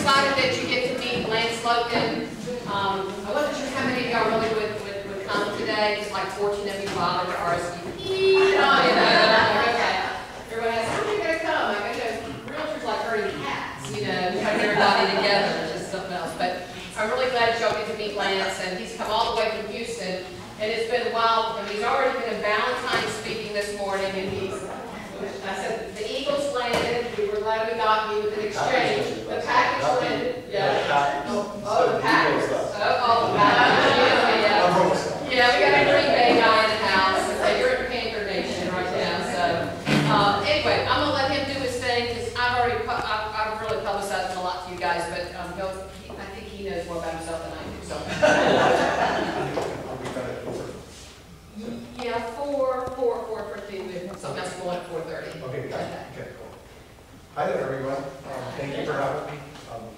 excited that you get to meet Lance Lokan. I wasn't sure how many of y'all really would come today. It's like 14 of you bothered to RSVP. Okay. Everybody asks, how are you going to come? I go, realtors like herding cats, you know, putting everybody together. It's just something else. But I'm really glad y'all get to meet Lance, and he's come all the way from Houston. And it's been a while. I mean, he's already been in Valentine's speaking this morning, and I said, the Eagles landed. We were glad we got you with an exchange. The Packers landed. Yeah. Oh, the Packers. Oh, the Packers. Yeah, we got a Green Bay guy in the house. So you're in Panther Nation right now. So anyway, I'm gonna let him do his thing because I've really publicized him a lot to you guys, but I think he knows more about himself than I do. So. Yeah, 4:15. Something else going at 4:30. Okay, cool. Hi there, everyone. Thank you for having me.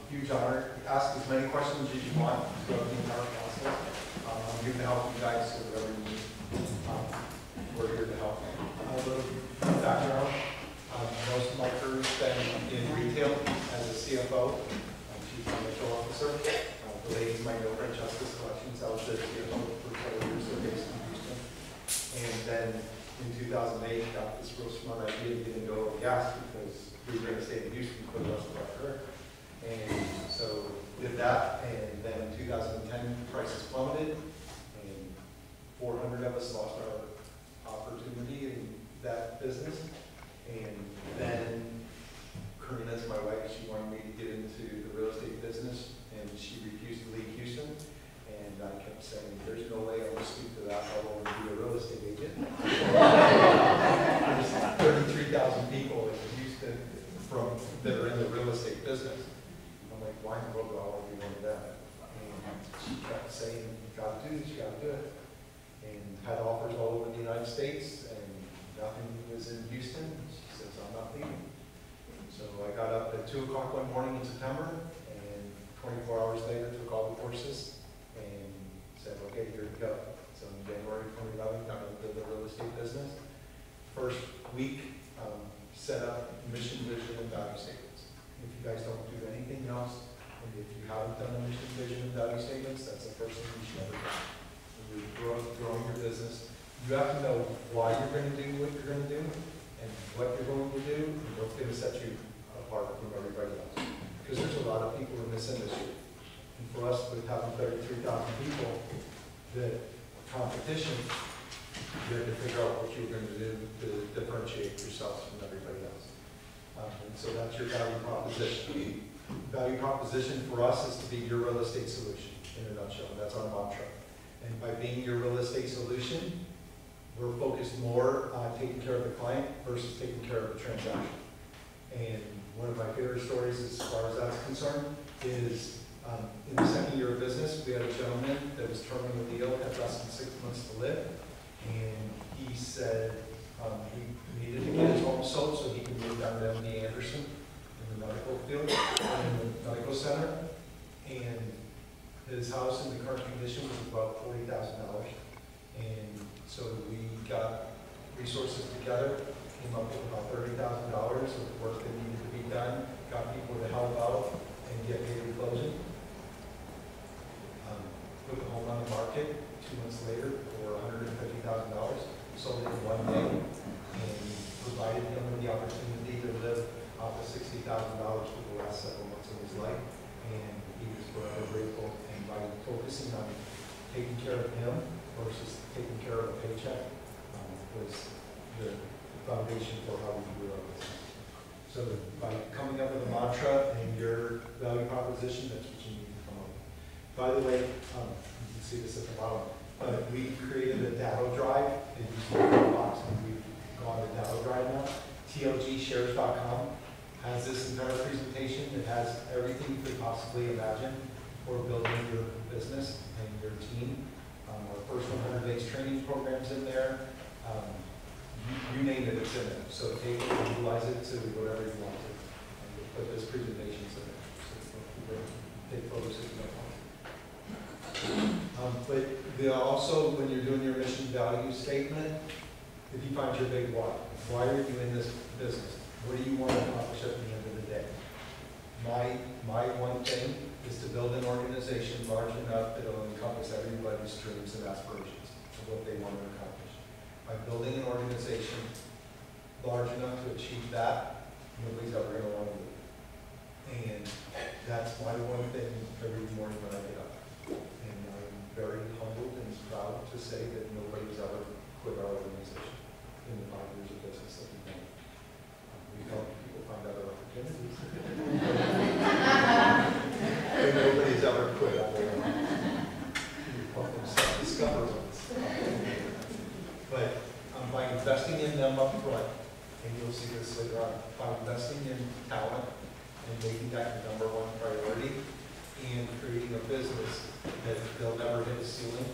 Huge honor. Ask as many questions as you want throughout the entire process. I'm here to help you guys with whatever you need. We're here to help. A little background. Most of my career has been in retail as a CFO, Chief Financial Officer. The ladies might know Justice Collections. I was their CFO for several years. They're based in Houston. And then in 2008, got this real smart idea to get into oil and gas because we were going to stay in Houston for the rest of our career. And so did that, and then in 2010, prices plummeted, and 400 of us lost our opportunity in that business. And then Karina's my wife, she wanted me to get into the real estate business, and she refused to leave Houston. And I kept saying, there's no way I'm going to speak to that, I won't be a real estate agent. There's 33,000 people in Houston that are in the real estate business. I'm like, why in the world do I want to be one of them? And she kept saying, you got to do this, you got to do it. And had offers all over the United States, and nothing was in Houston. She says, I'm not leaving. So I got up at 2 o'clock one morning in September, and 24 hours later took all the courses and said, okay, here we go. So in January 2011, got into the real estate business. First week, set up mission, vision, and value statements. If you guys don't do anything else, and if you haven't done a mission, vision, and value statements, that's the first thing you should ever do. When you're growing your business, you have to know why you're going to do what you're going to do, and what you're going to do, and what's going to set you apart from everybody else. Because there's a lot of people in this industry. And for us, with having 33,000 people, the competition, you have to figure out what you're going to do to differentiate yourself from everybody else. And so that's your value proposition. Value proposition for us is to be your real estate solution in a nutshell. That's our mantra. And by being your real estate solution, we're focused more on taking care of the client versus taking care of the transaction. And one of my favorite stories as far as that's concerned is in the second year of business, we had a gentleman that was terminally ill, had less than 6 months to live. And he said he needed to get his home sold so he could move down to MD Anderson in the medical field, in the medical center. And his house in the current condition was about $40,000. And so we got resources together, came up with about $30,000 of work that needed to be done, got people to help out and get paid in closing. Put the home on the market 2 months later for $150,000, sold it in 1 day, and provided him with the opportunity to live off of $60,000 for the last several months of his life. And he was forever grateful. And by focusing on taking care of him versus taking care of a paycheck was the foundation for how we grew our business. So by coming up with a mantra and your value proposition, that's what you need to come up with. By the way, you can see this at the bottom, but we created a data drive. It used to be a box, and we've gone to data drive now. TLGshares.com has this entire presentation. It has everything you could possibly imagine for building your business and your team. Our first 100 days training programs in there. You name it, it's in there. So take it and utilize it to whatever you want to. And we'll put this presentations in there. So take photos if you don't want to. But also, when you're doing your mission value statement, if you find your big why are you in this business? What do you want to accomplish at the end of the day? my one thing is to build an organization large enough that it'll encompass everybody's dreams and aspirations of what they want to accomplish. By building an organization large enough to achieve that, nobody's ever going to want to do it. And that's my one thing every morning when I get up. And I'm very humbled and proud to say that nobody's ever quit our organization in the 5 years of business that we've done. We've helped people find other opportunities. And nobody's ever quit on their own. We've helped them self-discover ones. But by investing in them up front, and you'll see this later on, by investing in talent and making that the #1 priority and creating a business that they'll never hit a ceiling,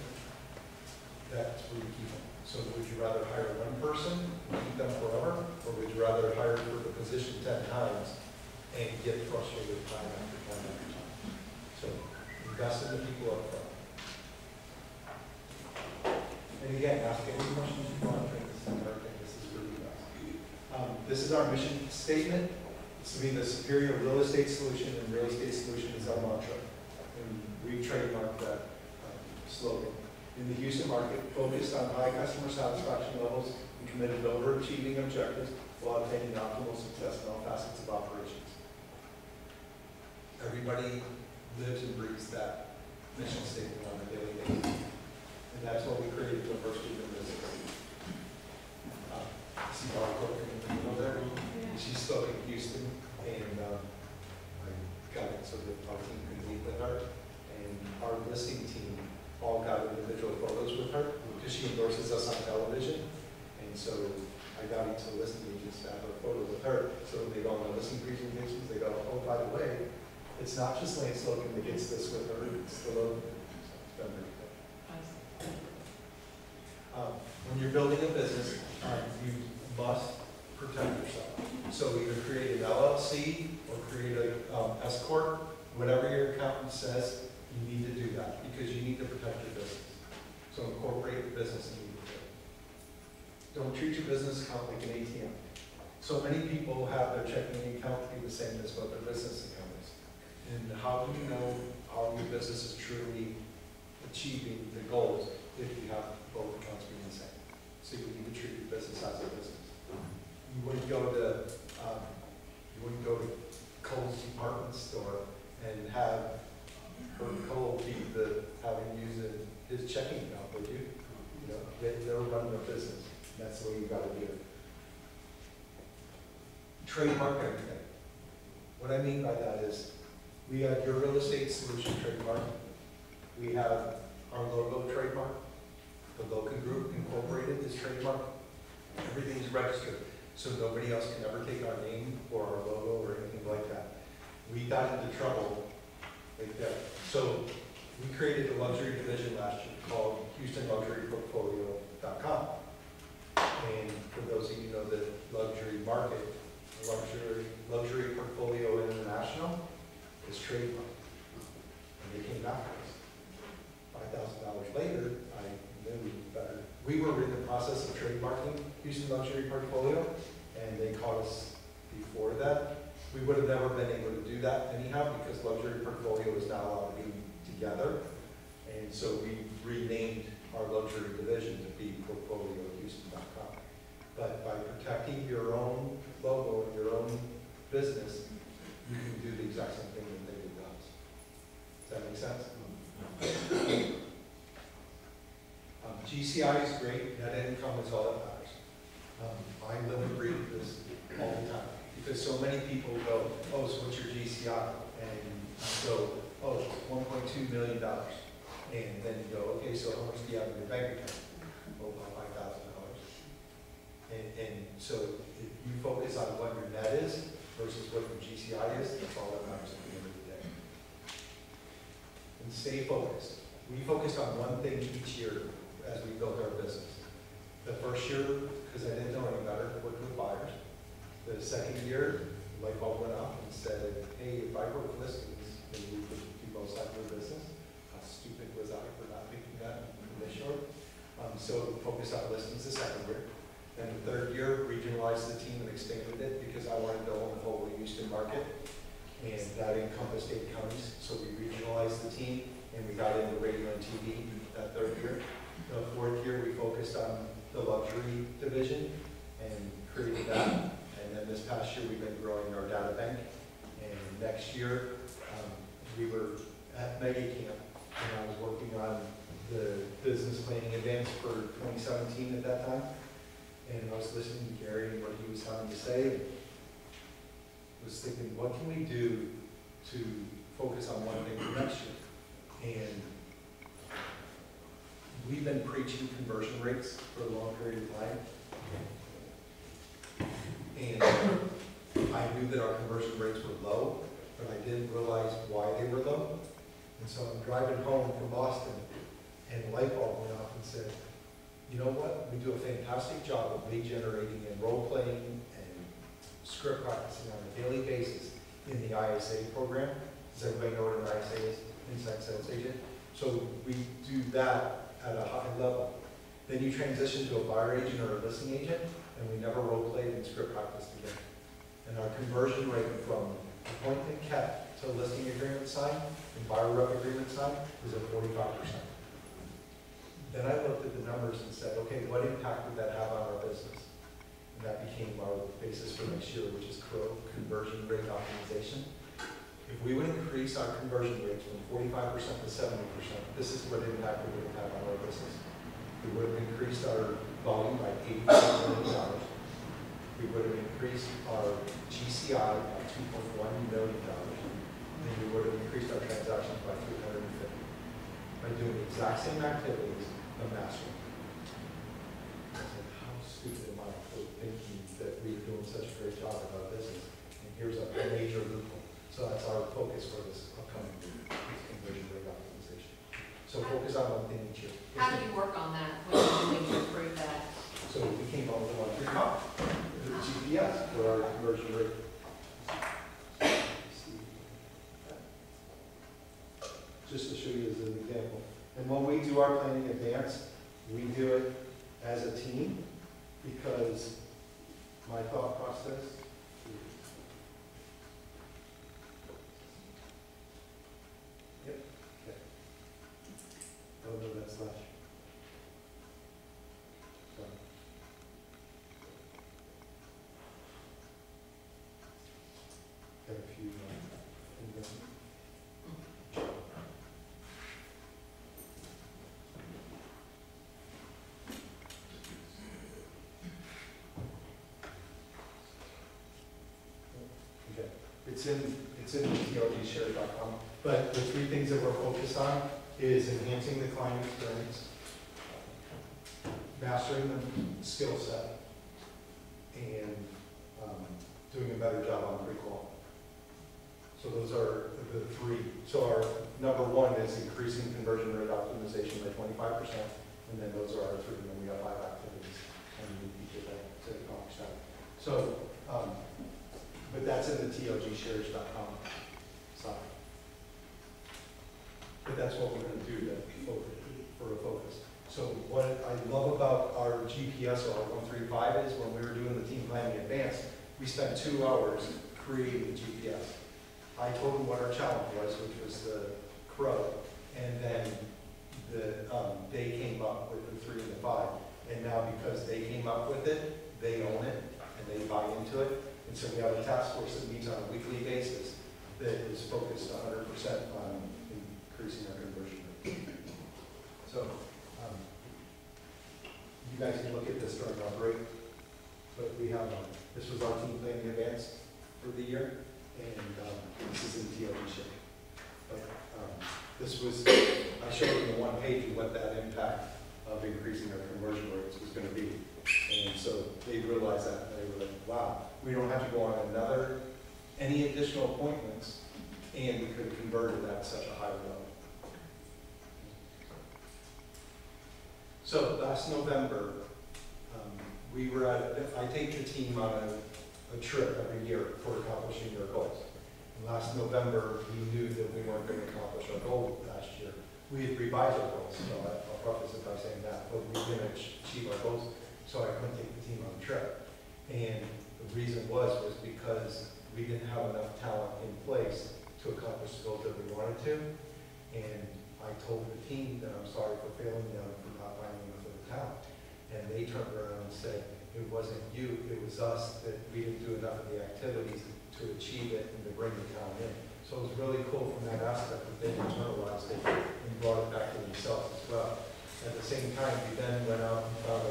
that's where you keep them. So would you rather hire one person and keep them forever, or would you rather hire for the position 10 times and get frustrated time after time after time? So invest in the people up front. And again, ask any questions you want. This is really best. This is our mission statement. This will be the superior real estate solution, and real estate solution is our mantra. And we trademarked that slogan. In the Houston market, focused on high customer satisfaction levels and committed to overachieving objectives while obtaining optimal success in all facets of operations. Everybody lives and breathes that mission statement on a daily basis. And that's what we created the first week of business. See Lokan over there? She spoke in Houston, and I got it so that our team could meet with her. And our listing team all got individual photos with her because she endorses us on television. And so I got each of the listing agents to have a photo with her. So when they go on the listing presentations, they go, oh, by the way, it's not just Lance Lokan that gets this with her, it's the Lokan. So it's been very good. When you're building a business, you must protect yourself. So either create an LLC or create a S corp, whatever your accountant says, you need to do that because you need to protect your business. So incorporate the business immediately. Don't treat your business account like an ATM. So many people have their checking account be the same as what their business account is. And how do you know how your business is truly achieving the goals if you have both accounts being the same? So you need to treat your business as a business. You wouldn't go to Cole's department store and have Cole be having used his checking account, would you? You know, they're running a business. And that's the way you got to do it. Trademark everything. What I mean by that is, we have your real estate solution trademark. We have our logo trademark. The Lokan Group Incorporated is trademark. Everything is registered, so nobody else can ever take our name or our logo or anything like that. We got into trouble like that. So we created a luxury division last year called HoustonLuxuryPortfolio.com. And for those of you who know the luxury market, Luxury Portfolio International is trademarked. And they came after us. $5,000 later, I knew better. We were in the process of trademarking Houston Luxury Portfolio, and they caught us before that. We would have never been able to do that anyhow because Luxury Portfolio is not allowed to be together. And so we renamed our luxury division to be PortfolioHouston.com. But by protecting your own logo and your own business, you can do the exact same thing that they did to us. Does that make sense? GCI is great. Net income is all that matters. I live and breathe this all the time because so many people go, oh, so what's your GCI? And so, oh, $1.2 million. And then you go, okay, so how much do you have in your bank account? Oh, about $5,000. And so if you focus on what your net is versus what your GCI is, that's all that matters at the end of the day. And stay focused. We focused on one thing each year as we built our business. The first year, because I didn't know any better, I worked with buyers. The second year, the light bulb went off and said, hey, if I work listings, then we could do both sides of the business. How stupid was I for not thinking that in this short? So focused on listings the second year. And the third year, regionalized the team and expanded it because I wanted to own the whole Houston market. and that encompassed 8 counties. So we regionalized the team, and we got into radio and TV that 3rd year. The 4th year, we focused on the luxury division and created that. And then this past year, we've been growing our data bank. And next year, we were at Mega Camp, and I was working on the business planning advance for 2017 at that time. And I was listening to Gary and what he was having to say, and was thinking, what can we do to focus on one thing for next year? And we've been preaching conversion rates for a long period of time. And I knew that our conversion rates were low, but I didn't realize why they were low. And so I'm driving home from Boston, and the light bulb went off and said, you know what? We do a fantastic job of lead generating and role playing and script practicing on a daily basis in the ISA program. Does everybody know what an ISA is? Inside Sales Agent. So we do that at a high level. Then you transition to a buyer agent or a listing agent, and we never role played and script practiced again. And our conversion rate from appointment kept to listing agreement signed and buyer rep agreement signed is at 45%. Then I looked at the numbers and said, okay, what impact would that have on our business? And that became our basis for next year, which is conversion rate optimization. If we would increase our conversion rates from 45% to 70%, this is what impact we would have on our business. We would have increased our volume by $85 million. We would have increased our GCI by $2.1 million. And we would have increased our transactions by 350 by doing the exact same activities of mastering. I said, how stupid am I for thinking that we are doing such a great job of our business? And here's a major loophole. So that's our focus for this upcoming year, is conversion rate optimization. So focus on one thing each year. How do you work on that? What do you think to improve that? So we came up with one comp, the GPS for our conversion rate. Just to show you as an example. And when we do our planning advance, we do it as a team because my thought process is oh no, that's last year. Sorry. Got a few things on. Okay. It's in the tlgshare.com. But the 3 things that we're focused on is enhancing the client experience, mastering the skill set, and doing a better job on pre-qual. So those are the 3. So our number 1 is increasing conversion rate optimization by 25%, and then those are our 3, and then we have 5 activities, and we each of that to accomplish that. So, but that's in the tlgshares.com side. But that's what we're going to do for a focus. So what I love about our GPS or our 135 is when we were doing the team planning advance, we spent 2 hours creating the GPS. I told them what our challenge was, which was the crow, and then they came up with the 3 and the 5. And now because they came up with it, they own it and they buy into it. And so we have a task force that meets on a weekly basis that is focused 100% on increasing our conversion rate. So you guys can look at this during our break, but we have, this was our team planning advance for the year, and this is in TLG shape. But this was, I showed you in 1 page what that impact of increasing our conversion rates was going to be. And so they realized that, and they were like, wow, we don't have to go on any additional appointments, and we could have converted at such a high level. So last November, we were I take the team on a trip every year for accomplishing their goals. And last November, we knew that we weren't going to accomplish our goal last year. We had revised our goals, so I'll preface it by saying that, but we didn't achieve our goals, so I couldn't take the team on the trip. And the reason was because we didn't have enough talent in place to accomplish the goals that we wanted to. And I told the team that I'm sorry for failing them for not finding enough of the talent. And they turned around and said, it wasn't you, it was us, that we didn't do enough of the activities to achieve it and to bring the talent in. So it was really cool from that aspect that they internalized it and brought it back to themselves as well. At the same time, we then went out and found a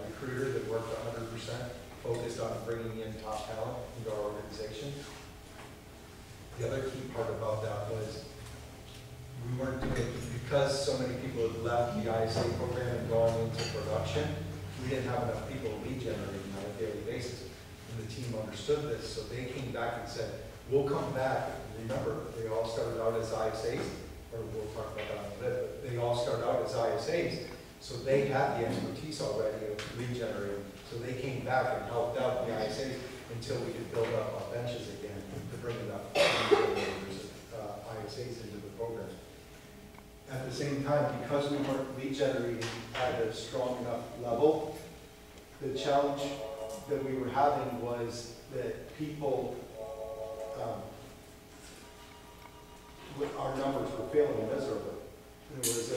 recruiter that worked 100%, focused on bringing in top talent into our organization. The other key part about that was we weren't doing it because so many people had left the ISA program and gone into production. We didn't have enough people lead generating on a daily basis. And the team understood this, so they came back and said, we'll come back. Remember, they all started out as ISAs, or we'll talk about that in a bit, but they all started out as ISAs. So they had the expertise already of lead generating. So they came back and helped out the ISAs until we could build up our benches again to bring enough ISAs into the program. At the same time, because we weren't lead generating at a strong enough level, the challenge that we were having was that people, our numbers were failing miserably. It was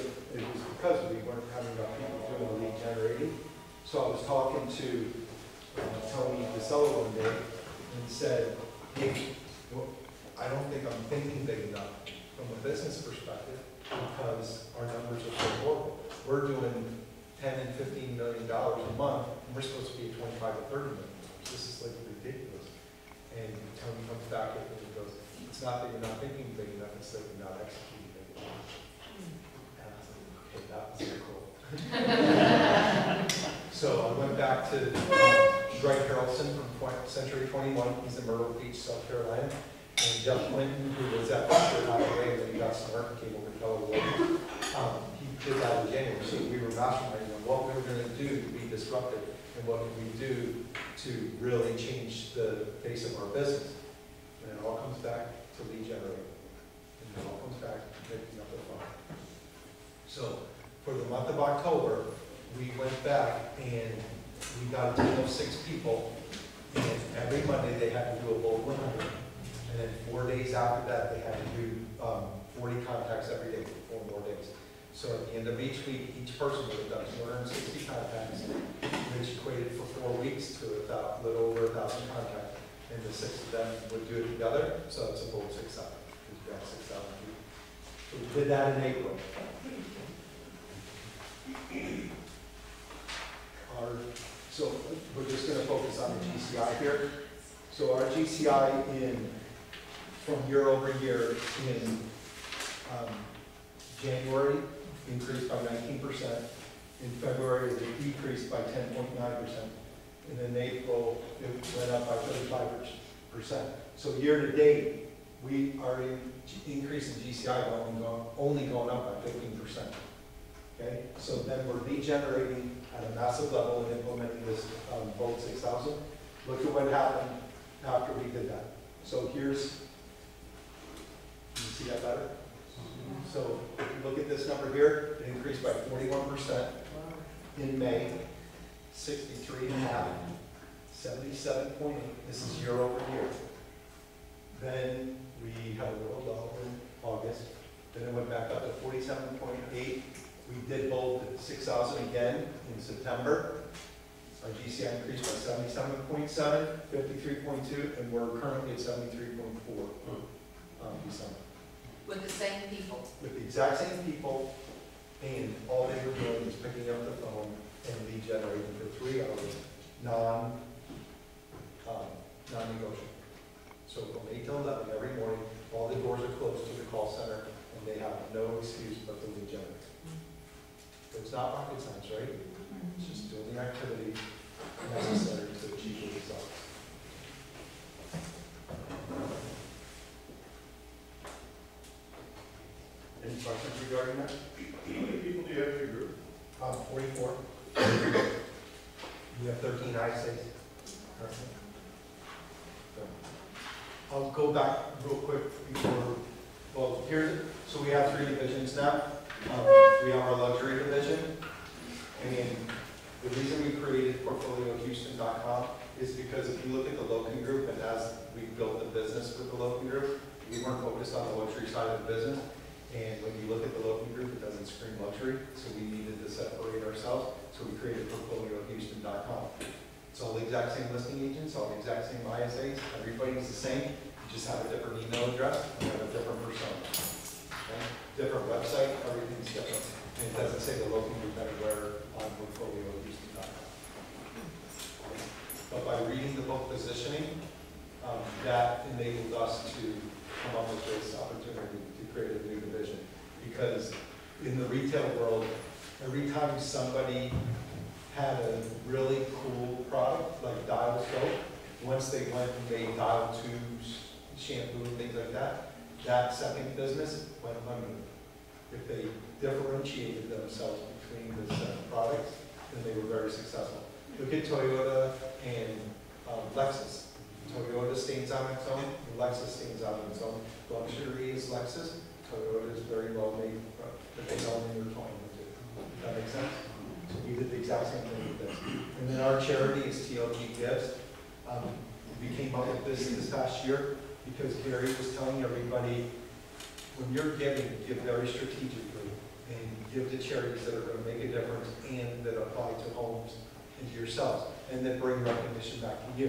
because we weren't having enough people doing the lead generating. So I was talking to Tony DeSello one day and said, hey, well, I don't think I'm thinking big enough from a business perspective because our numbers are so horrible. We're doing $10 and $15 million a month, and we're supposed to be at 25 to 30 million. This is like ridiculous. And Tony comes back at me and goes, it's not that you're not thinking big enough, it's that you're not executing big enough. And I was like, okay, that was very cool. So I went back to Greg Harrelson from Century 21. He's in Myrtle Beach, South Carolina. And Jeff Clinton, who was at Berkshire Hathaway, and then he got smart and came over to Delaware. He did that in January. So we were masterminding on what we were going to do to be disruptive and what could we do to really change the face of our business. And it all comes back to lead generating. And it all comes back to making up the phone. So for the month of October, we went back and we got a team of 6 people, and every Monday they had to do a bold 100. And then 4 days after that, they had to do 40 contacts every day for 4 more days. So at the end of each week, each person would have done 260 contacts, which equated for 4 weeks to a little over 1,000 contacts. And the 6 of them would do it together, so it's a bold 6,000, because we got 6,000 people. So we did that in April. So we're just going to focus on the GCI here. So our GCI from year over year in January increased by 19%. In February it decreased by 10.9%. And in April it went up by 35%. So year to date we are increase in GCI only going up by 15%. Okay, so then we're lead generating at a massive level and implementing this Volt 6000. Look at what happened after we did that. So here's, can you see that better? So if you look at this number here, it increased by 41% in May, 63.5, 77.8. This is year over year. Then we had a little lull in August. Then it went back up to 47.8. We did bold at 6,000 again in September. Our GCI increased by 77.7, 53.2, and we're currently at 73.4 December. With the same people? With the exact same people, and all they were doing was picking up the phone and lead generating for 3 hours, non-negotiable. So from 8 till 11 every morning, all the doors are closed to the call center, and they have no excuse but to lead generate. It's not rocket science, right? It's just doing the activity necessary to achieve the results. Any questions regarding that? How many people do you have in your group? 44. We have 13 ISAs. I'll go back real quick before, well, so we have 3 divisions now. We have our luxury division, and the reason we created PortfolioHouston.com is because if you look at the Lokan Group, and as we built the business with the Lokan Group, we weren't focused on the luxury side of the business. And when you look at the Lokan Group, it doesn't scream luxury, so we needed to separate ourselves. So we created portfoliohouston.com. It's all the exact same listing agents, all the exact same ISAs, everybody's the same. You just have a different email address, and have a different persona. Okay? Different website, everything's different. And it doesn't say the Lokan Group anywhere on portfoliohouston.com. But by reading the book Positioning, that enabled us to come up with this opportunity to create a new division. Because in the retail world, every time somebody had a really cool product, like Dial soap, once they went and made Dial tubes, shampoo, and things like that, that second business went under. If they differentiated themselves between the set products, then they were very successful. Look at Toyota and Lexus. Toyota stands on its own, and Lexus stands on its own. Luxury is Lexus, Toyota is very well made, but they don't intertwine the two. Does that make sense? So we did the exact same thing with this. And then our charity is TLG Gives. We came up with this past year because Gary was telling everybody, when you're giving, give very strategically and give to charities that are going to make a difference and that apply to homes and to yourselves, and that bring recognition back to you.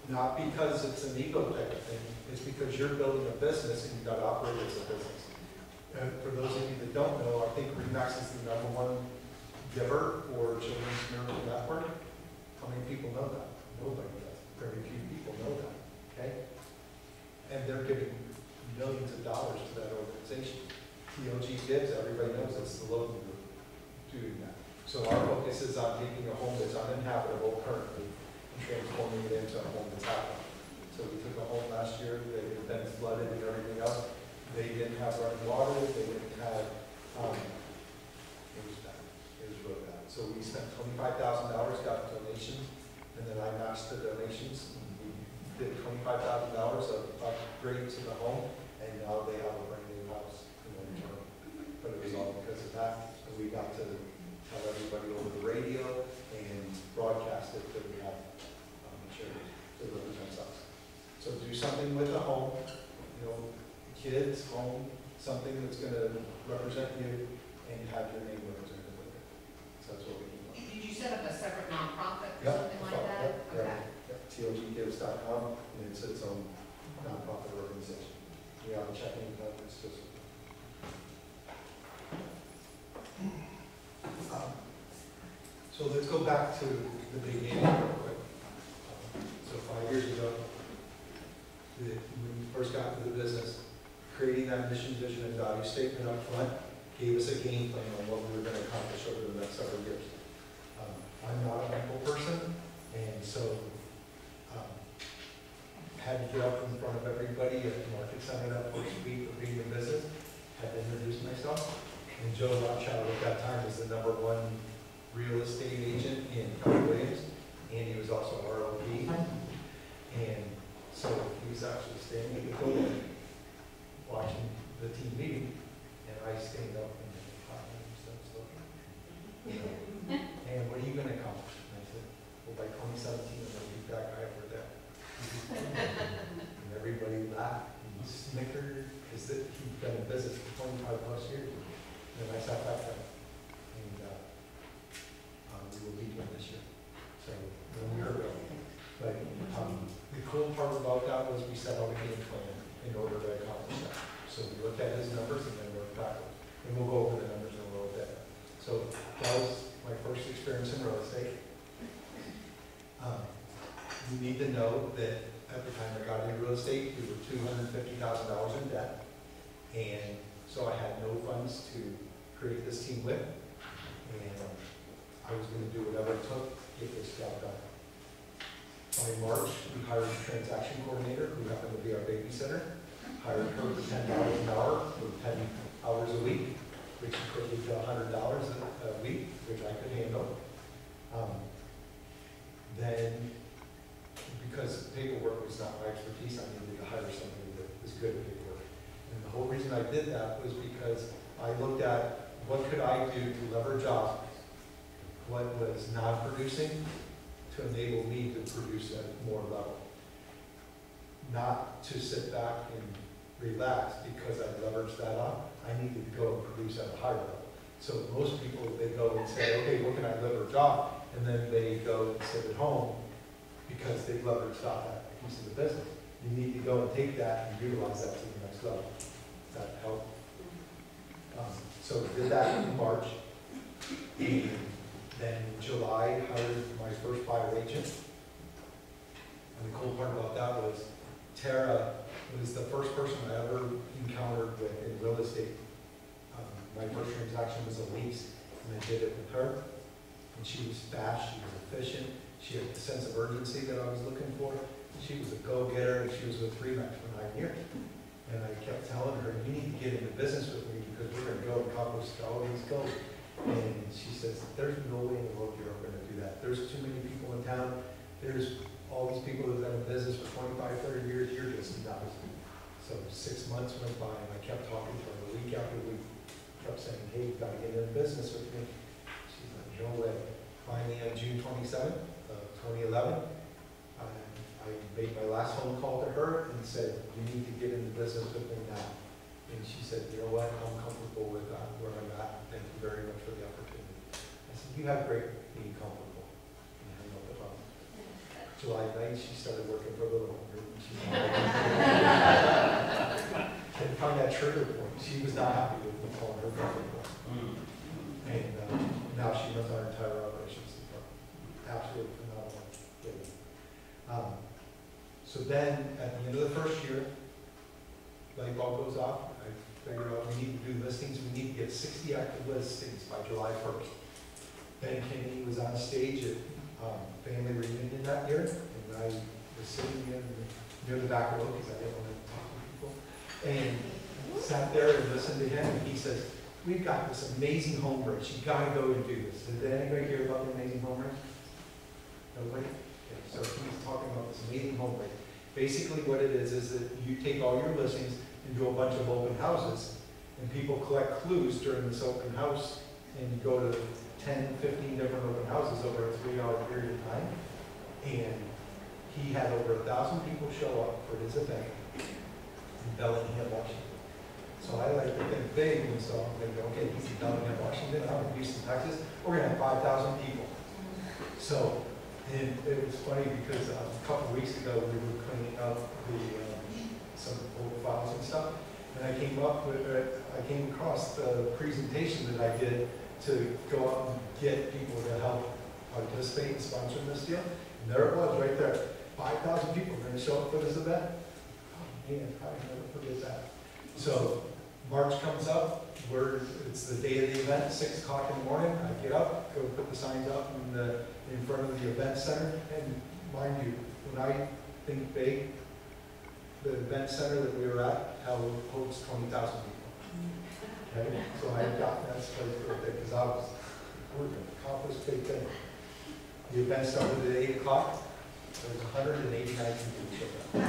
Not because it's an ego type of thing, it's because you're building a business and you've got to operate as a business. And for those of you that don't know, I think RE/MAX is the #1 giver for Children's Miracle Network. How many people know that? Nobody does. Very few people know that, okay? And they're giving millions of dollars to that organization. TLG Gives, everybody knows it's the Lokan Group doing that. So our focus is on taking a home that's uninhabitable currently and transforming it into a home that's habitable. So we took a home last year that had been flooded and everything else. They didn't have running water, they didn't have, it was bad, it was real bad. So we spent $25,000, got donations, and then I matched the donations. We did $25,000 of upgrade to the home, and now they have a brand new house in return. But it was all because of that, and we got to tell everybody over the radio and broadcast it that we have charity that represents us. So do something with the home, you know, kids, home, something that's going to represent you and have your name represented with it. So that's what we do. Did you set up a separate nonprofit or Yep, something like that? yep, Okay. yep. TLGgives.com, and it's its own nonprofit organization. We have a checking account that's just. So let's go back to the beginning real quick. So 5 years ago, when we first got into the business, creating that mission, vision, and value statement up front gave us a game plan on what we were going to accomplish over the next several years. I'm not a people person, and so had to get up in front of everybody at the market center that first week for being in business, had to introduce myself. And Joe Rothschild at that time was the #1 real estate agent in Keller Williams, and he was also ROP. And so he was actually standing at the building watching the team meeting, and I stand up and and what are you going to accomplish? And I said, well, by 2017, I'm going to beat that guy over there. And everybody laughed and snickered because he'd been in business for 25 plus years. And I sat back there, and we will beat him this year. So then we were going. But the cool part about that was we set out a game plan in order to accomplish that. So we looked at his numbers and then worked backwards. And we'll go over the numbers in a little bit. So that was my first experience in real estate. You need to know that at the time I got into real estate, we were $250,000 in debt. And so I had no funds to create this team with. And I was going to do whatever it took to get this job done. By March, we hired a transaction coordinator who happened to be our babysitter. Hired her for $10 an hour for 10 hours a week, which equated to $100 a week, which I could handle. Then, because paperwork was not my expertise, I needed to hire somebody that was good at paperwork. And the whole reason I did that was because I looked at what could I do to leverage off what was non-producing to enable me to produce at more level. Not to sit back and relax because I leveraged that up. I needed to go and produce at a higher level. So most people, they go and say, okay, what can I leverage off? And then they go and sit at home because they leveraged off that piece of the business. You need to go and take that and utilize that to the next level. Does that help? So did that in March. And then in July, hired my first buyer agent. And the cool part about that was Tara was the first person I ever encountered with in real estate. My first transaction was a lease, and I did it with her. And she was fast, she was efficient, she had the sense of urgency that I was looking for. She was a go-getter, and she was with Remax for 9 years. And I kept telling her, you need to get into business with me because we're going to go accomplish all these goals. And she says, there's no way in the world you're going to do that. There's too many people in town. There's all these people that have been in business for 25, 30 years. You're just nuts. So 6 months went by, and I kept talking to her week after week. Kept saying, hey, you've got to get into business with me. She's like, no way. Finally, on June 27th of 2011, I made my last phone call to her and said, you need to get into business with me now. And she said, you know what, I'm comfortable with where I'm at. Thank you very much for the opportunity. I said, you have great being comfortable. And hung up the phone. July 9th, she started working for a little longer. Didn't find that trigger point. She was not happy with me calling her comfortable. And now she runs our entire operations department. Absolutely phenomenal lady. So then, at the end of the first year, light bulb goes off. I figured out we need to do listings. We need to get 60 active listings by July 1st. Ben Kennedy was on stage at family reunion that year, and I was sitting near the back row because I didn't want to talk to people, and sat there and listened to him. And he says, "We've got this amazing home race. You got to go and do this." Did anybody hear about the amazing home race? Nobody? Okay, so he's talking about this amazing home race. Basically what it is that you take all your listings and do a bunch of open houses, and people collect clues during this open house, and you go to 10, 15 different open houses over a 3-hour period of time. And he had over 1,000 people show up for his event in Bellingham, Washington. So I like to think big, and so I'm thinking, okay, he's in Bellingham, Washington, I'm in Houston, Texas, we're gonna have 5,000 people. So, and it was funny because a couple of weeks ago we were cleaning up some old files and stuff, and I came across the presentation that I did to go out and get people to help participate and sponsor this deal. And there it was, right there. 5,000 people are going to show up for this event. Oh man, I never forget that. So March comes up. It's the day of the event, 6 o'clock in the morning. I get up, go put the signs up in front of the event center. And mind you, when I think big, the event center that we were at holds 20,000 people. Okay? So I got that place real big because we're going to accomplish big things. The event started at 8 o'clock. There was 189 people who showed up.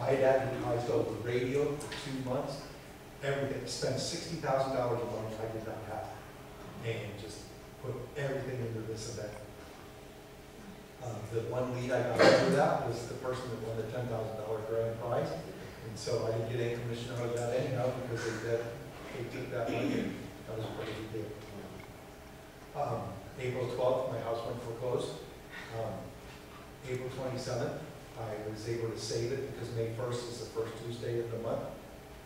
I had advertised over radio for 2 months. Everything. Spent $60,000 of money I did not have. And just put everything into this event. The one lead I got after that was the person that won the $10,000 grand prize. And so I didn't get any commission out of that anyhow because they took that money. That was a pretty big deal. April 12th, my house went foreclosed. April 27th, I was able to save it because May 1st is the first Tuesday of the month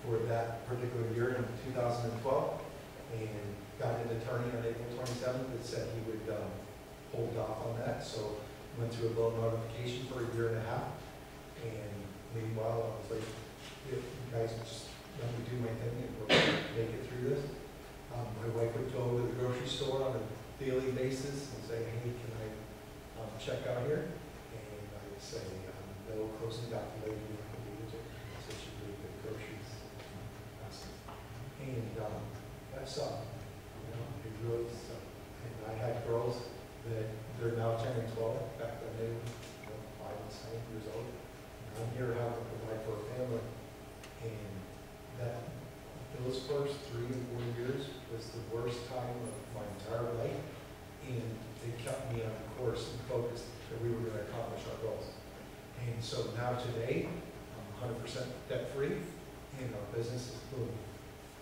for that particular year in 2012. And got an attorney on April 27th that said he would hold off on that. So went through a loan notification for a year and a half. And meanwhile, I was like, you guys just let me do my thing and we'll make it through this. My wife would go to the grocery store on a daily basis and say, hey, can I check out here? And I would say, no, closing got the lady from the music. So she would get groceries. And that's it really sucked. And I had girls that they're now 10 and 12. Back then they were 5 and 7 years old. And I'm here having to provide for a family. And those first 3 and 4 years was the worst time of my entire life and they kept me on course and focused that we were gonna accomplish our goals. And so now today, I'm 100% debt-free, and our business is booming.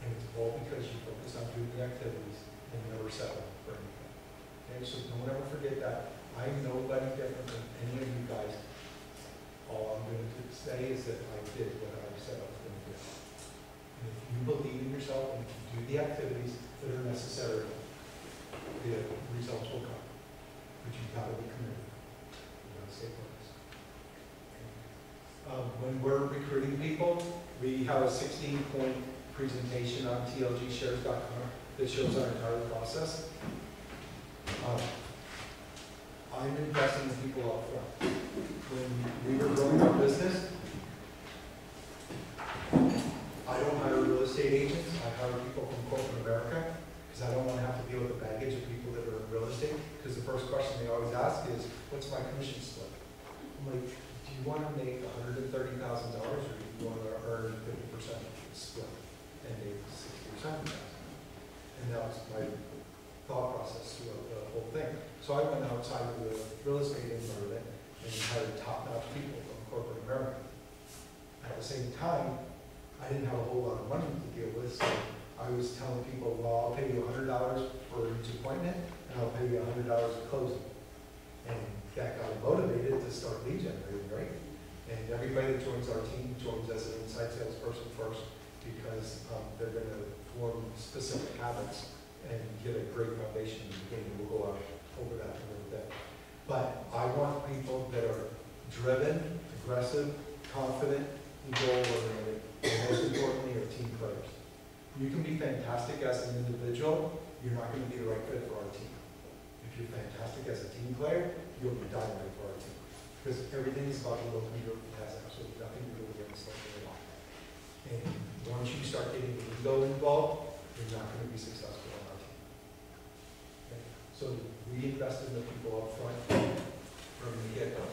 And it's all because you focus on doing the activities and never settle for anything. Okay, so don't ever forget that. I'm nobody different than any of you guys. All I'm going to say is that I did what I said I was going to do. And if you believe in yourself and if you do the activities that are necessary, the results will come. But you've got to be committed. You've got to stay focused. When we're recruiting people, we have a 16-point presentation on tlgshares.com that shows our entire process. I'm investing in people up front. When we were growing our business, I don't hire real estate agents. I hire people from corporate America because I don't want to have to deal with the baggage of people that are in real estate. Because the first question they always ask is, what's my commission split? I'm like, do you want to make $130,000 or do you want to earn 50% split and make 60 or 70,000? And that was my thought process throughout the whole thing. So I went outside of the real estate environment and hired top-notch people from corporate America. At the same time, I didn't have a whole lot of money to deal with, so I was telling people, well, I'll pay you $100 for each appointment, and I'll pay you $100 at closing. And that got them motivated to start lead generating, right? And everybody that joins our team joins as an inside salesperson first, because they're going to form specific habits and get a great foundation in the beginning. We'll go over that in a little bit. But I want people that are driven, aggressive, confident, and goal-oriented, and most importantly are team players. You can be fantastic as an individual, you're not going to be the right fit for our team. If you're fantastic as a team player, you'll be dynamite for our team. Because everything is about the Lokan Group. It has absolutely nothing to do with against Lokan at all. And once you start getting the ego involved, you're not going to be successful on our team. Okay? So we invested in the people up front from the get-go.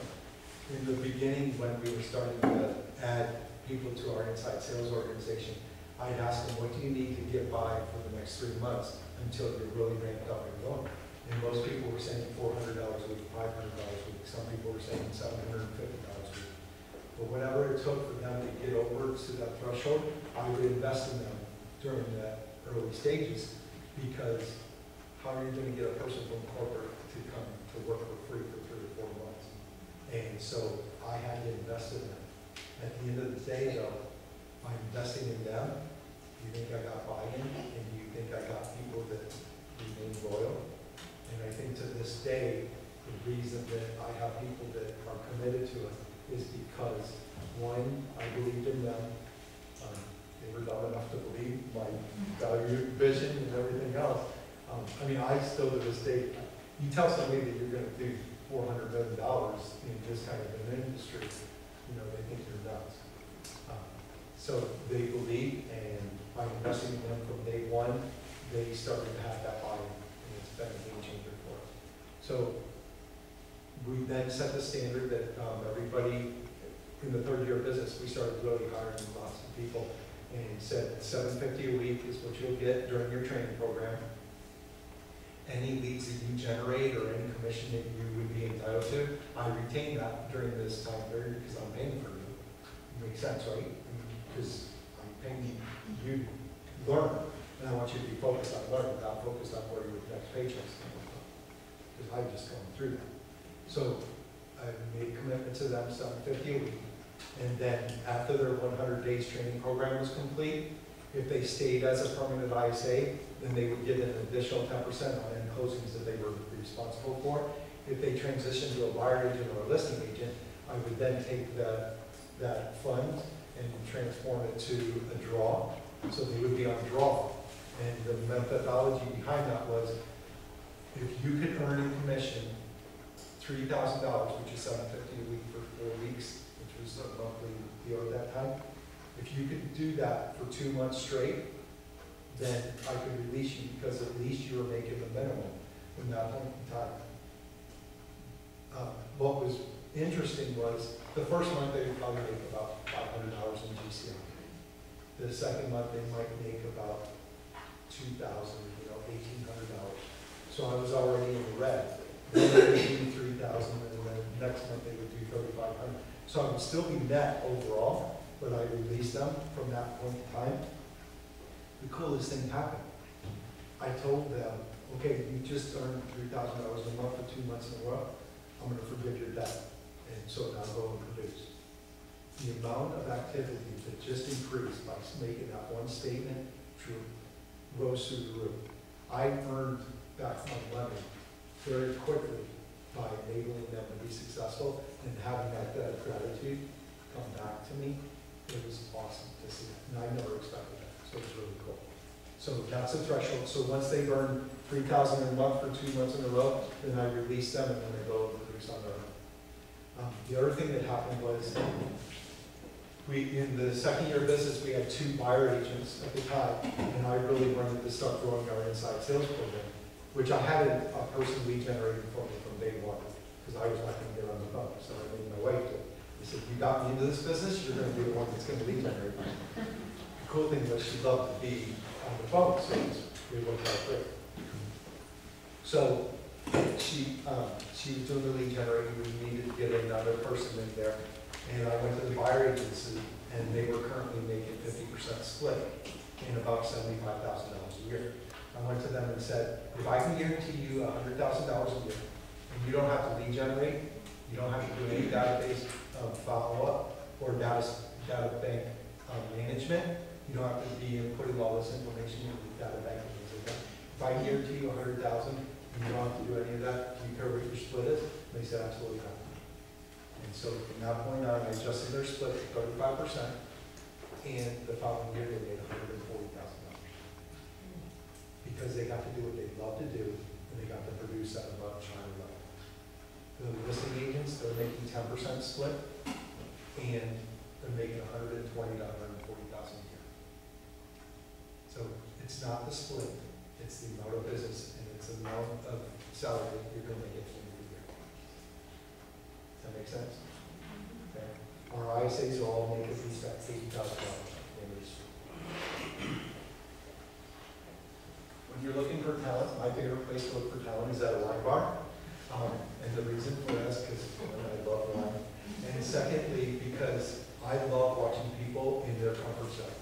In the beginning, when we were starting to add people to our inside sales organization, I'd ask them, what do you need to get by for the next 3 months until you're really ramped up and going? And most people were saying $400 a week, $500 a week. Some people were saying $750 a week. But whatever it took for them to get over to that threshold, I would invest in them during the early stages, because how are you going to get a person from corporate to come to work for free for 3 or 4 months? And so I had to invest in them. At the end of the day, though, by investing in them, you think I got buy-in, and you think I got people that remain loyal. And I think to this day, the reason that I have people that are committed to it is because, one, I believed in them. They were dumb enough to believe my value, vision, and everything else. I mean, I still to this day, you tell somebody that you're going to do $400 million in this kind of an industry, you know, they think you're nuts. So they believe, and by investing in them from day one, they started to have that buy-in, and it's been a game changer for us. So we then set the standard that everybody in the third year of business, we started really hiring lots of people, and said $750 a week is what you'll get during your training program. Any leads that you generate or any commission that you would be entitled to, I retain that during this time period because I'm paying for you. Makes sense, right? Because I'm paying you to learn, and I want you to be focused on learning, not focused on where your next paycheck's coming from. Because I've just gone through that. So I made a commitment to them, $750 a week. And then after their 100 days training program was complete, if they stayed as a permanent ISA, then they would get an additional 10% on any closings that they were responsible for. If they transitioned to a buyer agent or a listing agent, I would then take that fund and transform it to a draw. So they would be on draw. And the methodology behind that was, if you could earn in commission $3,000, which is $750 a week for 4 weeks, which was a monthly deal at that time, if you could do that for 2 months straight, then I could release you, because at least you were making the minimum from that point in time. What was interesting was, the first month they would probably make about $500 in GCI. The second month they might make about $2,000, $1,800. So I was already in the red. Then they would do 3,000, and then next month they would do 3,500. So I would still be net overall, but I released them from that point in time. The coolest thing happened. I told them, okay, you just earned $3,000 a month for 2 months in a row. I'm gonna forgive your debt. And so now go and produce. The amount of activity that just increased by making that one statement true rose through the roof. I earned back my money very quickly by enabling them to be successful and having that debt of gratitude come back to me. It was awesome to see that, and I never expected that, so it was really cool. So that's a threshold. So once they burn 3,000 a month for 2 months in a row, then I release them and then they go and produce on their own. The other thing that happened was in the second year of business, we had 2 buyer agents at the time, and I really wanted to start growing our inside sales program, which I had a person lead generating for me from day one, because I was not going to get on the phone, so I made my wife do it. He said, you got me into this business, you're going to be the one that's going to lead generate. The cool thing was she loved to be on the phone, so we worked out great. So she was doing the lead generating, we needed to get another person in there. And I went to the buyer agency, and they were currently making 50% split in about $75,000 a year. I went to them and said, if I can guarantee you $100,000 a year, and you don't have to lead generate, you don't have to do any database follow-up or data bank management, you don't have to be inputting all this information into the data bank and things like that. If I guarantee you $100,000, and you don't have to do any of that, do you care what your split is? And they said, absolutely not. And so from that point on, I adjusted their split to 35%, and the following year they made $140,000. Because they got to do what they love to do, and they got to produce at a much higher level. The listing agents, they're making 10% split, and they're making $120,000 to $140,000 a year. So it's not the split, it's the amount of business, and it's the amount of salary that you're going to get from the year. Does that make sense? Okay. Our ISAs are all make at least $80,000. When you're looking for talent, my favorite place to look for talent is at a wine bar. And the reason for that is because I love wine. And secondly, because I love watching people in their comfort zone.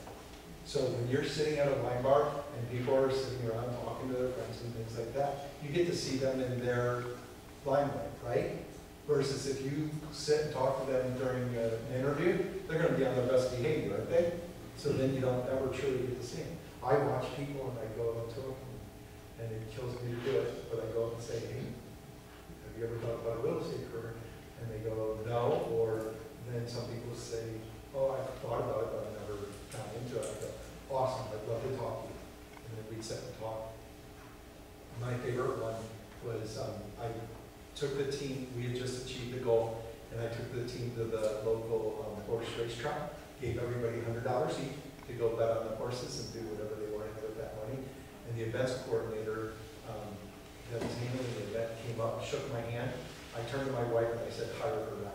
So when you're sitting at a wine bar and people are sitting around talking to their friends and things like that, you get to see them in their limelight, right? Versus if you sit and talk to them during an interview, they're going to be on their best behavior, aren't they? So then you don't ever truly get to see them. I watch people and I go up to them, and it kills me to do it, but I go up and say, hey, have you ever thought about a real estate career? And they go, no, or then some people say, oh, I've thought about it, but I've never gotten into it. I go, awesome, I'd love to talk to you. And then we'd sit and talk. My favorite one was I took the team, we had just achieved the goal, and I took the team to the local horse racetrack, gave everybody $100 each to go bet on the horses and do whatever they wanted with that money. And the events coordinator that was handling the event came up, shook my hand. I turned to my wife and I said, hire her now.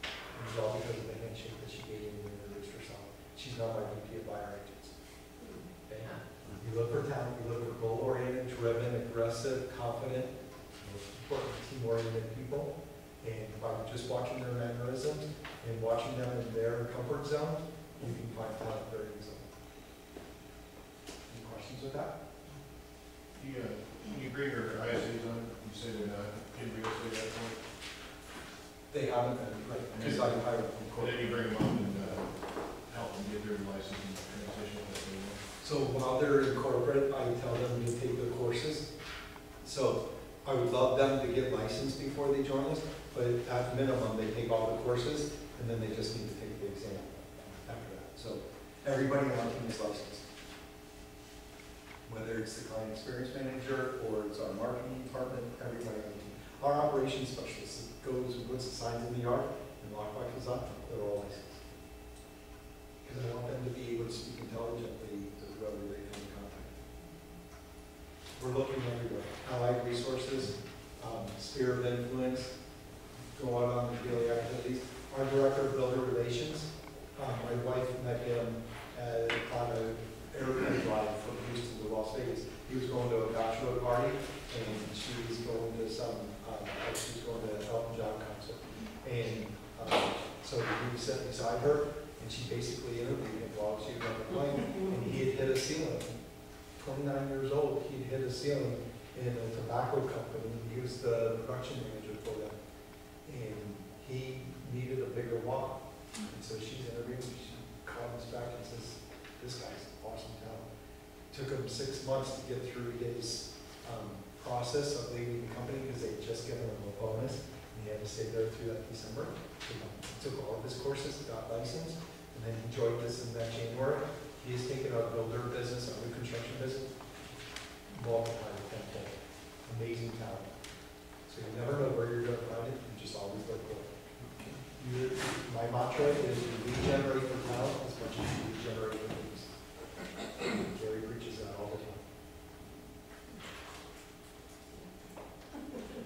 And it was all because of the handshake that she gave me and introduced herself. She's now my VP of buyer agents. Okay? You look for talent, you look for goal-oriented, driven, aggressive, confident, most important, team-oriented people. And by just watching their mannerisms and watching them in their comfort zone, you can find talent very easily. Any questions with that? When you bring your ISAs on, you say they're not in real estate at that point? They haven't been, right, because I hired them from And corporate. then you bring them on and help them get their license and transition what they want. So while they're in corporate, I tell them to take the courses. So I would love them to get licensed before they join us, but at minimum, they take all the courses, and then they just need to take the exam after that. So everybody on our team is licensed. Whether it's the client experience manager or it's our marketing department, everybody on the team. Our operations specialist goes and puts the signs in the yard and lockboxes up, they're all licensed. Because I want them to be able to speak intelligently to whoever they come in contact. We're looking everywhere. Allied resources, sphere of influence, go out on the daily activities. Our director of builder relations, my wife met him on an airplane ride from Houston to Las Vegas. He was going to a bachelor party, and 29 years old, he'd hit a ceiling in a tobacco company. He was the production manager for them. And he needed a bigger wallet. And so she's interviewing, she called us back and says, this guy's awesome talent. Took him 6 months to get through his process of leaving the company because they had just given him a bonus. And he had to stay there through that December. He took all of his courses, got licensed, and then he joined us in that January. He has taken our builder business, our new construction business, multiplied it tenfold. Amazing talent. So you never know where you're going to find it, you just always look for it. My mantra is you regenerate for talent as much as you regenerate for things. Gary preaches that all the time.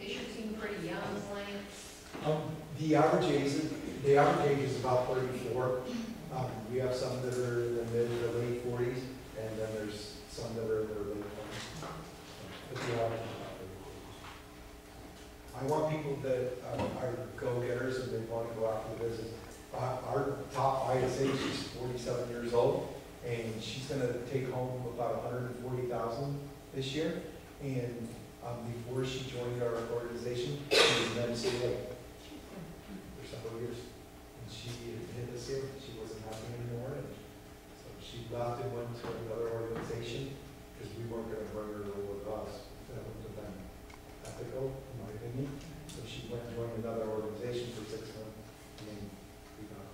They should seem pretty young, Lance. The average age is about 34. We have some that are in the mid to late 40s, and then there's some that are in their late 20s. But the average is about 34. I want people that are go-getters and they want to go after the business. Our top ISA, she's 47 years old, and she's going to take home about $140,000 this year. And before she joined our organization, she was an MCA for several years. And she hit the ceiling. She wasn't happy anymore. And so she left and went to another organization because we weren't going to bring her with us. That wouldn't have been ethical, in my opinion. So she went and joined another organization for 6 months, and then we got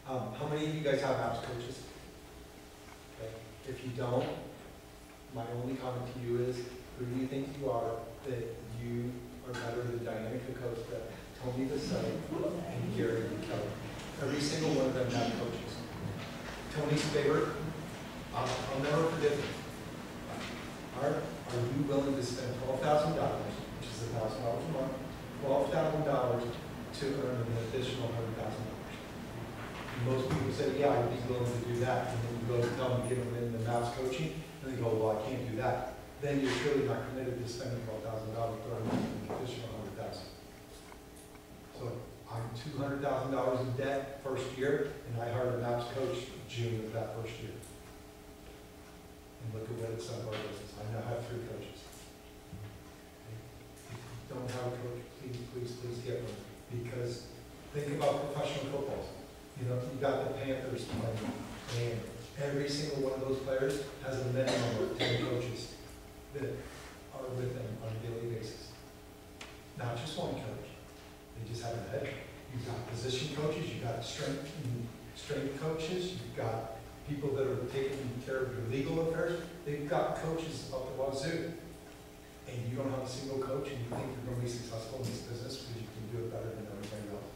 her. How many of you guys have apps coaches? Okay. If you don't, my only comment to you is, who do you think you are that you are better than Dynamic the coach, that Tony the site, and Gary the Keller? Every single one of them have coaches. Tony's favorite, I'll never forget it. Are you willing to spend $12,000, which is $1,000 a month, $12,000 to earn an additional $100,000? Most people say, yeah, I'd be willing to do that. And then you go to tell them, give them in the maps coaching, and they go, well, I can't do that. Then you're surely not committed to spending $12,000 to earn an additional $100,000. So I'm $200,000 in debt first year, and I hired a maps coach June of that first year. And look at what it's done for our business. I now have 3 coaches. If you don't have a coach, please get one. Because think about professional football. You know, you got the Panthers playing, and every single one of those players has a minimum of 10 coaches that are with them on a daily basis. Not just one coach. They just have a head. You've got position coaches, you've got strength coaches, you've got people that are taking care of your legal affairs. They've got coaches up the wazoo. And you don't have a single coach, and you think you're going to be successful in this business because you can do it better than everybody else.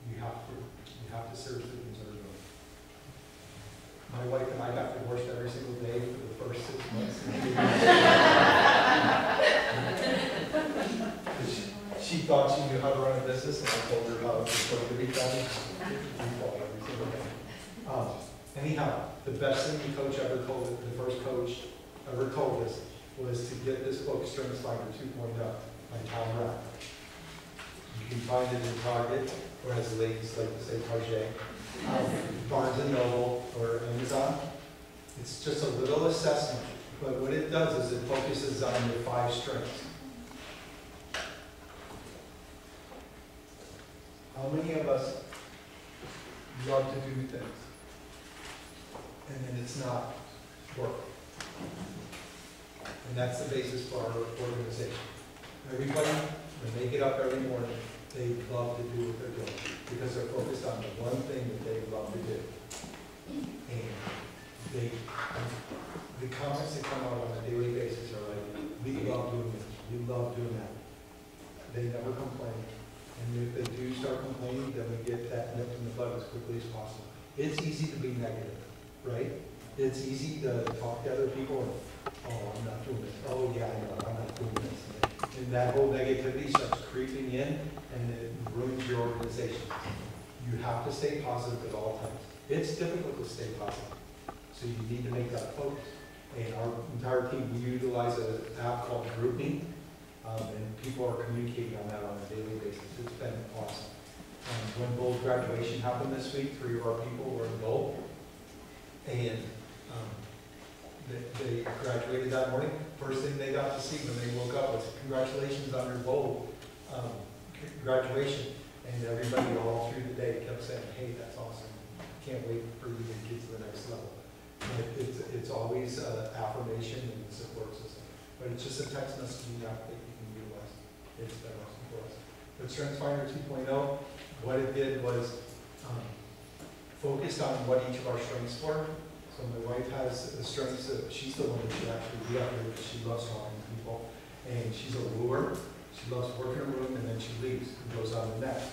You have to seriously consider it. My wife and I got divorced every single day for the first 6 months. She thought she knew how to run a business, and I told her how it's going to be done. We fought every single day. Anyhow, the best thing the coach ever told us, the first coach ever told us, was to get this book, Strengths Finder 2.0 by Tom Rapp. You can find it in Target, or as the ladies like to say, Target, Barnes & Noble, or Amazon. It's just a little assessment, but what it does is it focuses on your 5 strengths. How many of us love to do things, and then it's not work? And that's the basis for our organization. Everybody, when they get up every morning, they love to do what they're doing because they're focused on the one thing that they love to do. And the comments that come out on a daily basis are like, we love doing this, we love doing that. They never complain. And if they do start complaining, then we get that nip in the bud as quickly as possible. It's easy to be negative, right? It's easy to talk to other people and, oh, I'm not doing this. Oh, yeah, I know, I'm not doing this. And that whole negativity starts creeping in, and it ruins your organization. You have to stay positive at all times. It's difficult to stay positive, so you need to make that focus. And our entire team, we utilize an app called GroupMe, and people are communicating on that on a daily basis. It's been awesome. When Bold graduation happened this week, 3 of our people were in Bold. And they graduated that morning. First thing they got to see when they woke up was congratulations on your Bold graduation. And everybody all through the day kept saying, hey, that's awesome. Can't wait for you to get to the next level. And it's always affirmation and support system. But it's just a text messaging app that you can utilize. It's been awesome for us. But StrengthsFinder 2.0, what it did was focused on what each of our strengths were. So my wife has the strengths that she's the one that should actually be out here because she loves talking to people. And she's a wooer. She loves working in a room and then she leaves and goes on the next.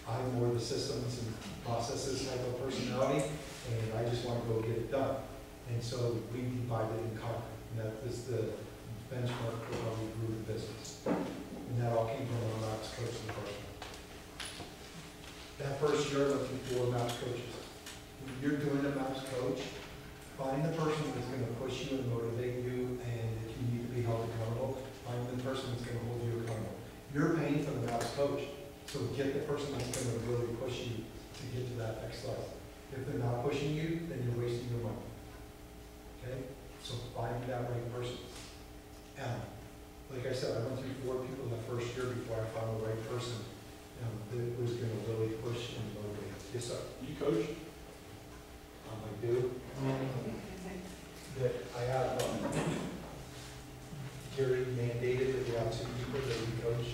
I'm more the systems and processes type of personality, and I just want to go get it done. And so we divided and conquered. And that was the benchmark for how we grew the business. And that all came from our MAPS coach in the first one. That first year, looking for MAPS coaches. When you're doing a MAPS coach, find the person that's going to push you and motivate you, and if you need to be held accountable, find the person that's going to hold you accountable. You're paying for the MAPS coach, so get the person that's going to really push you to get to that next level. If they're not pushing you, then you're wasting your money. Okay? So find that right person. And like I said, I went through 4 people the first year before I found the right person that was going to really push and motivate. Yes, sir. You coach? I do. That I have Gary mandated that we have 2 people that we coach,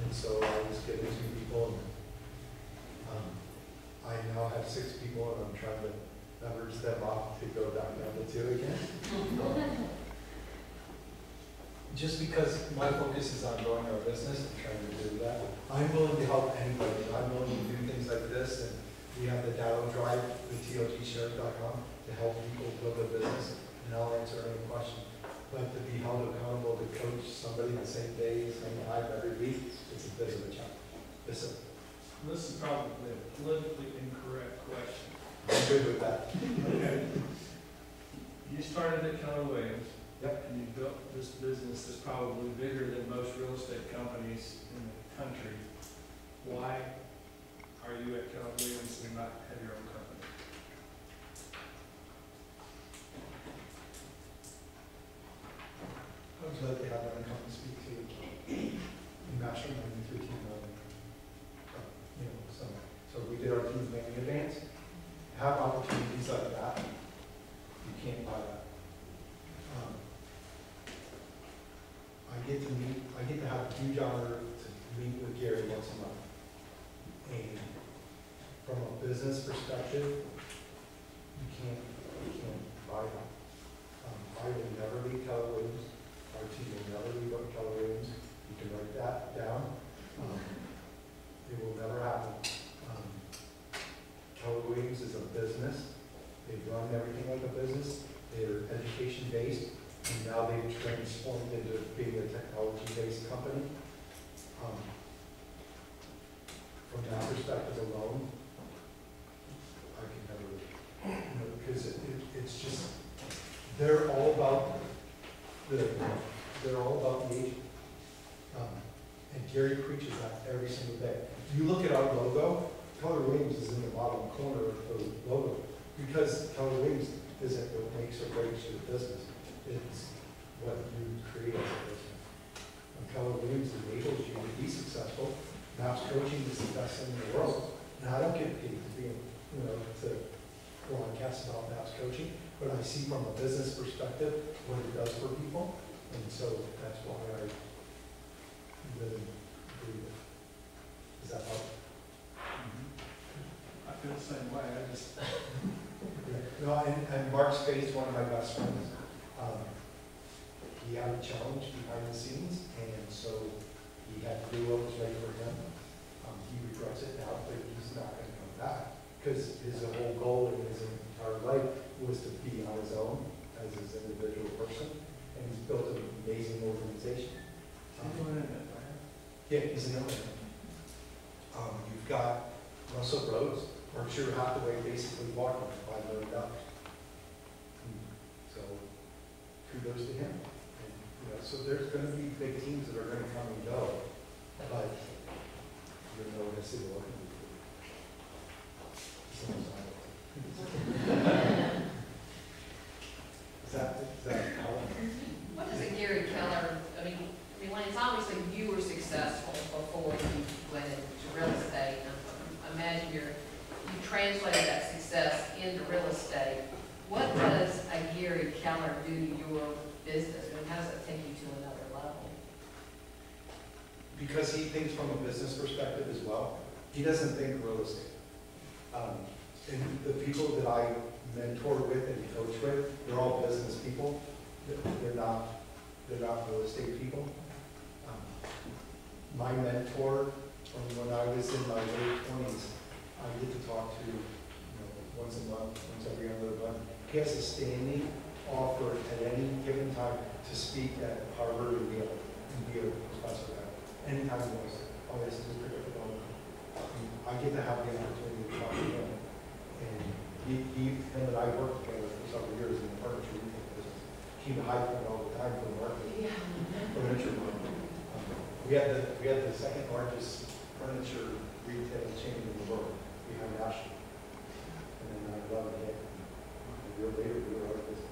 and so I was given 2 people, and I now have 6 people, and I'm trying to leverage them off to go back down to 2 again. Just because my focus is on growing our business and trying to do that, I'm willing to help anybody. I'm willing to do things like this, and we have the Dow Drive, the TLGshare.com, to help people build a business, and I'll answer any question. But to be held accountable to coach somebody the same day, same time, every week, it's a bit of a challenge. Yes, sir. This is probably a politically incorrect question. I'm good with that. Okay. You started at Keller Williams. Yep. And you built this business that's probably bigger than most real estate companies in the country. Why are you at Keller Williams and not have your own company? I was glad to have that come and speak to mastermind through team so we did our team planning in advance. Have opportunities like that. You can't buy that. I get to have a huge honor to meet with Gary once a month. And from a business perspective, you can't buy that. I will never leave Keller Williams. Our team will never leave Keller Williams. You can write that down. It will never happen. Keller Williams is a business. They run everything like a business. They're education-based, and now they've transformed into being a technology-based company. From that perspective alone, I can never, because it's just, they're all about the agent. And Gary preaches that every single day. You look at our logo, Keller Williams is in the bottom corner of the logo because Keller Williams isn't what makes or breaks your business. It's what you create as a business. And Keller Williams enables you to be successful. MAPS coaching is the best thing in the world. And I don't get paid to be, to broadcast about MAPS coaching, but I see from a business perspective what it does for people. And so that's why I really agree with it. Does that help? I feel the same way. I just No, and Mark Spade's one of my best friends. He had a challenge behind the scenes, and so he had to do what was right for him. He regrets it now, but he's not going to come back because his whole goal in his entire life was to be on his own as his individual person, and he's built an amazing organization. Yeah, he's an owner. You've got Russell Rhodes, Berkshire Hathaway basically bought him for $5 million. So kudos to him. And, so there's going to be big teams that are going to come and go, but you're not going to see the working. you translated that success into real estate. What does a Gary Keller do to your business? I mean, how does it take you to another level? Because he thinks from a business perspective as well. He doesn't think real estate. And the people that I mentor with and coach with, they're all business people. They're not real estate people. My mentor, from when I was in my late 20s, I get to talk to, once a month, once every other month. He has a standing offer at any given time to speak at Harvard and be a professor at anytime he wants to. Oh, this is a good one. I get to have the opportunity to talk to him. And him and I worked together for several years in the furniture retail business. He would hike me all the time for the market. Furniture market. We had the second largest furniture retail chain in the world behind Ashley. And then 9/11 hit. A year later, we were out of business.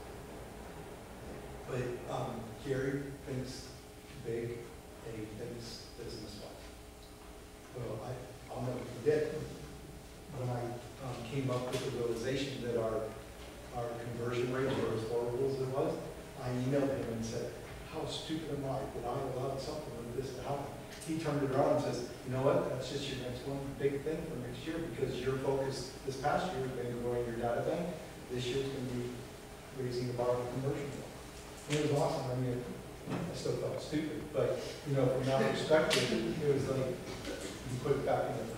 But Gary thinks big and he thinks business-wise. Well, I'll never forget when I came up with the realization that our conversion rate were as horrible as it was. I emailed him and said, how stupid am I that I allowed something like this to happen? He turned it around and says, you know what, that's just your next one big thing for next year because your focus this past year has been growing your data bank. This year's going to be raising the bar of conversion rate. And it was awesome. I mean, I still felt stupid, but from that perspective, it was like you put it back in the